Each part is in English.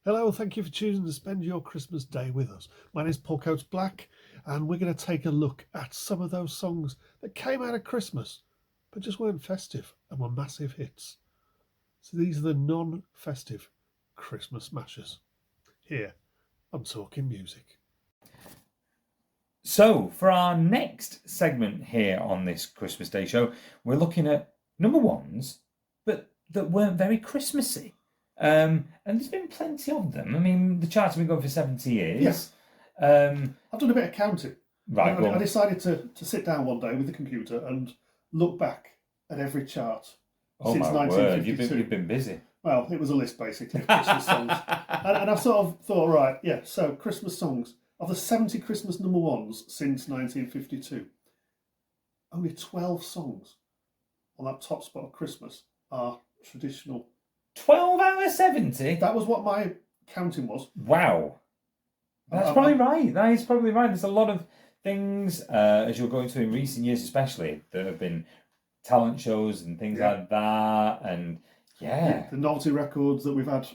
Hello, thank you for choosing to spend your Christmas day with us. My name is Paul Coates Black, and we're going to take a look at some of those songs that came out of Christmas but just weren't festive and were massive hits. So these are the non festive Christmas smashers. Here, I'm talking music. So, for our next segment here on this Christmas Day show, we're looking at number ones, but that weren't very Christmassy. And there's been plenty of them. I mean, the chart's been going for 70 years. I've done a bit of counting. Right, I decided to sit down one day with the computer and look back at every chart oh since my 1952. word, you've been busy. Well, it was a list basically of Christmas songs. And I sort of thought, right, yeah, so Christmas songs. Of the 70 Christmas number ones since 1952, only 12 songs on that top spot of Christmas are traditional. 12 out of 70? That was what my counting was. Wow. That's probably right. That is probably right. There's a lot of things, as you're going to in recent years especially, that have been talent shows and things like that. And yeah. The novelty records that we've had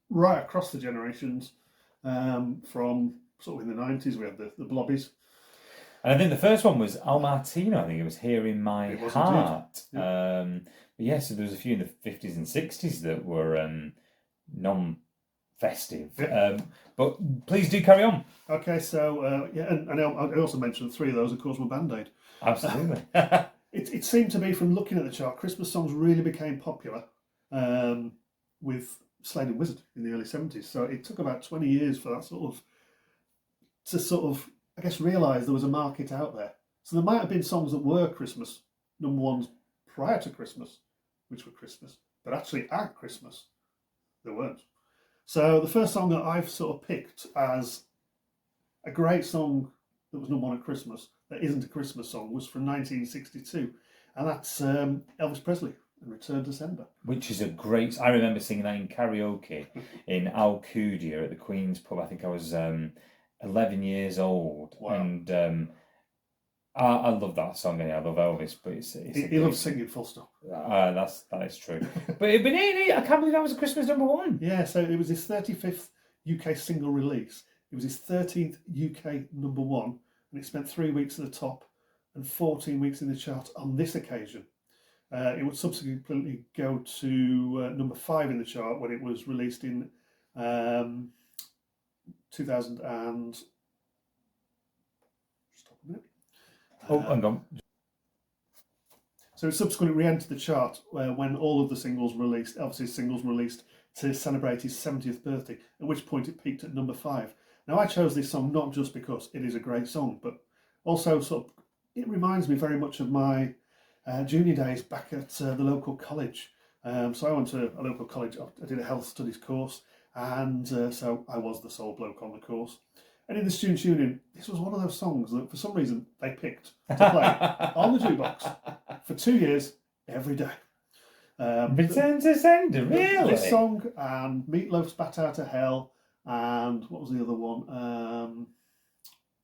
right across the generations, from sort of in the 90s, we had the Blobbies. And I think the first one was Al Martino. I think it was Here in My Heart. But yeah, so there was a few in the 50s and 60s that were non-festive. Yeah. But please do carry on. Okay, so and I also mentioned three of those, of course, were Band-Aid. Absolutely. It seemed to be, from looking at the chart, Christmas songs really became popular with Slade and Wizard in the early 70s. So it took about 20 years for that to I guess, realise there was a market out there. So there might have been songs that were Christmas number ones prior to Christmas, which were Christmas, but actually at Christmas, there weren't. So the first song that I've sort of picked as a great song that was number one at Christmas, that isn't a Christmas song, was from 1962, and that's Elvis Presley and Return December. Which is a great... I remember singing that in karaoke in Alcudia at the Queen's Pub. I think I was 11 years old. Wow. And I love that song, and I love Elvis, but he loves singing, full stop. That is true. But I can't believe that was a Christmas number one. Yeah, so it was his 35th UK single release. It was his 13th UK number one, and it spent 3 weeks at the top and 14 weeks in the chart on this occasion. It would subsequently go to number 5 in the chart when it was released in 2000 and... Stop a minute. Hang on. So it subsequently re-entered the chart when all of the singles released, Elvis's singles released, to celebrate his 70th birthday, at which point it peaked at number 5. Now, I chose this song not just because it is a great song, but also it reminds me very much of my junior days back at the local college. So I went to a local college. I did a health studies course, and so I was the sole bloke on the course. And in the Students' Union, this was one of those songs that for some reason they picked to play on the jukebox for 2 years, every day. Return to Sender, really? This song and Meatloaf's Bat Out of Hell, and what was the other one?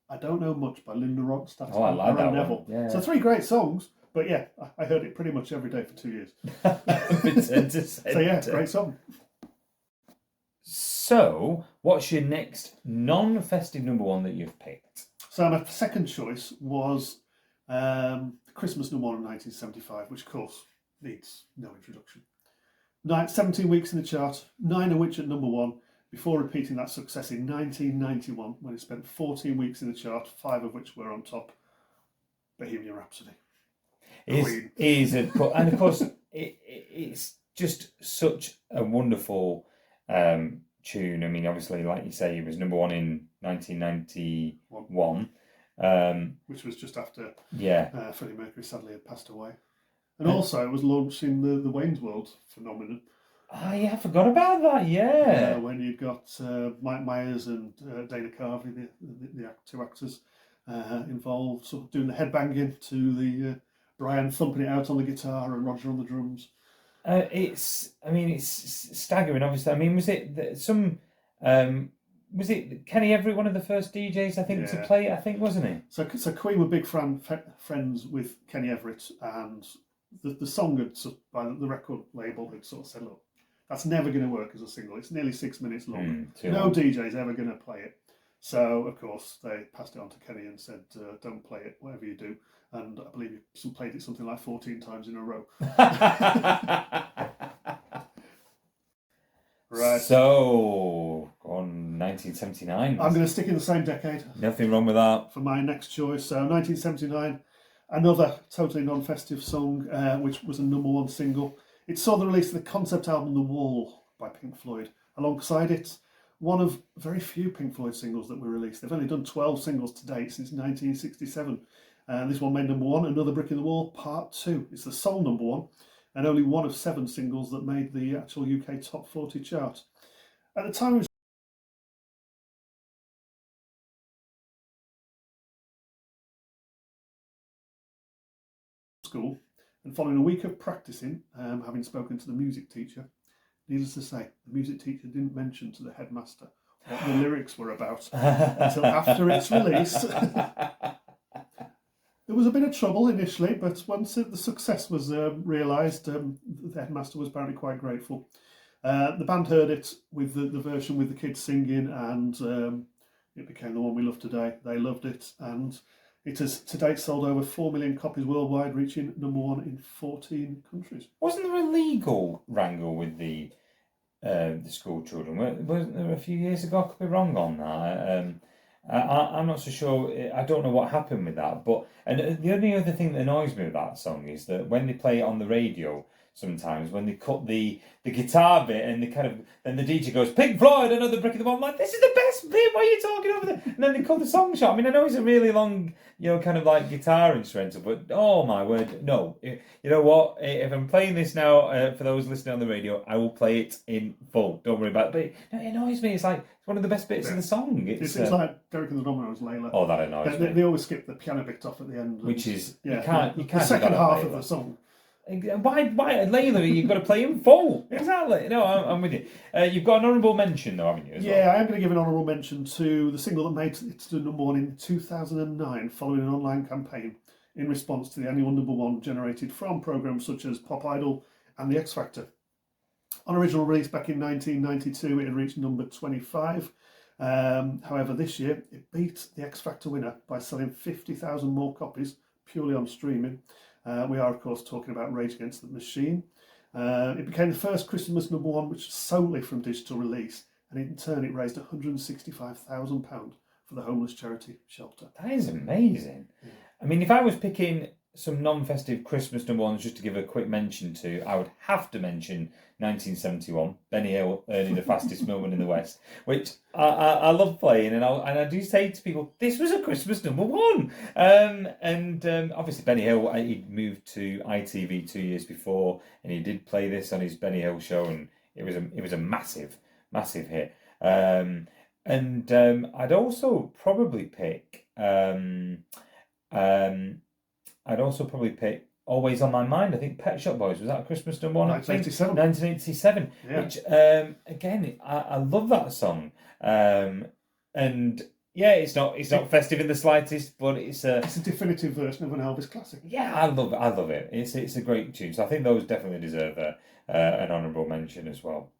I Don't Know Much by Linda Ronstadt. Oh, I like that Neville. one. Yeah. So 3 great songs, but yeah, I heard it pretty much every day for 2 years. Return to Sender. So yeah, great song. So, what's your next non-festive number one that you've picked? So my second choice was the Christmas number one in 1975, which of course needs no introduction. 17 weeks in the chart, 9 of which at number one, before repeating that success in 1991 when it spent 14 weeks in the chart, 5 of which were on top. Bohemian Rhapsody. And of course, it's just such a wonderful tune. I mean, obviously, like you say, it was number one in 1991. Which was just after Freddie Mercury sadly had passed away. And also, it was launched in the Wayne's World phenomenon. Oh, yeah, I forgot about that, yeah. When you've got Mike Myers and Dana Carvey, the 2 actors involved, sort of doing the headbanging to the Brian thumping it out on the guitar and Roger on the drums. It's staggering, obviously. I mean, was it Kenny Everett, one of the first DJs, I think, to play it, I think, wasn't he? So Queen were big friends with Kenny Everett, and the song had, by the record label, had sort of said, look, That's never going to work as a single. It's nearly 6 minutes long. No long. DJ's ever going to play it. So, of course, they passed it on to Kenny and said, don't play it, whatever you do. And I believe he played it something like 14 times in a row. Right. So, on 1979. I'm going to stick in the same decade. Nothing wrong with that. For my next choice. So, 1979, another totally non-festive song, which was a #1 single. It saw the release of the concept album The Wall by Pink Floyd. Alongside it, one of very few Pink Floyd singles that were released. They've only done 12 singles to date since 1967. This one made #1, Another Brick in the Wall, Part 2. It's the sole #1, and only one of 7 singles that made the actual UK Top 40 chart. At the time, it was school, and following a week of practicing, having spoken to the music teacher, needless to say, the music teacher didn't mention to the headmaster what the lyrics were about until after its release. There was a bit of trouble initially, but once the success was realised, the headmaster was apparently quite grateful. The band heard it with the version with the kids singing, and it became the one we love today. They loved it, and it has to date sold over 4 million copies worldwide, reaching #1 in 14 countries. Wasn't there a legal wrangle with the school children? Wasn't there a few years ago? I could be wrong on that. I'm not so sure. I don't know what happened with that. But the only other thing that annoys me with that song is that when they play it on the radio, sometimes when they cut the guitar bit and then the DJ goes, Pink Floyd, Another Brick in the Wall. I'm like, this is the best bit. Why are you talking over there? And then they cut the song short. I mean, I know it's a really long, kind of like guitar instrumental, but oh my word, no. You know what? If I'm playing this now, for those listening on the radio, I will play it in full. Don't worry about it. But it annoys me. It's like it's one of the best bits of the song. It's like Derek and the Dominoes, Layla. Oh, that annoys me. They always skip the piano bit off at the end, which is you can't the second half of the song. Why, Layla? You've got to play in full. Exactly. No, I'm with you. You've got an honourable mention, though, haven't you? As well? I am going to give an honourable mention to the single that made it to #1 in 2009, following an online campaign in response to the annual #1 generated from programmes such as Pop Idol and The X Factor. On original release back in 1992, it had reached number 25. However, this year it beat the X Factor winner by selling 50,000 more copies purely on streaming. We are, of course, talking about Rage Against the Machine. It became the first Christmas #1 which was solely from digital release, and in turn it raised £165,000 for the homeless charity Shelter. That is amazing. Yeah. I mean, if I was picking some non-festive Christmas #1s just to give a quick mention to, I would have to mention 1971, Benny Hill earning the fastest moment in the West, which I love playing, and I do say to people, this was a Christmas #1. Obviously Benny Hill, he moved to ITV 2 years before, and he did play this on his Benny Hill show, and it was a massive hit. I'd also probably pick Always on My Mind. I think Pet Shop Boys, was that a Christmas #1? 1987. 1987. Yeah. Which, again, I love that song. It's not festive in the slightest, but it's a definitive version of an Elvis classic. Yeah, I love it. It's a great tune. So I think those definitely deserve an honourable mention as well.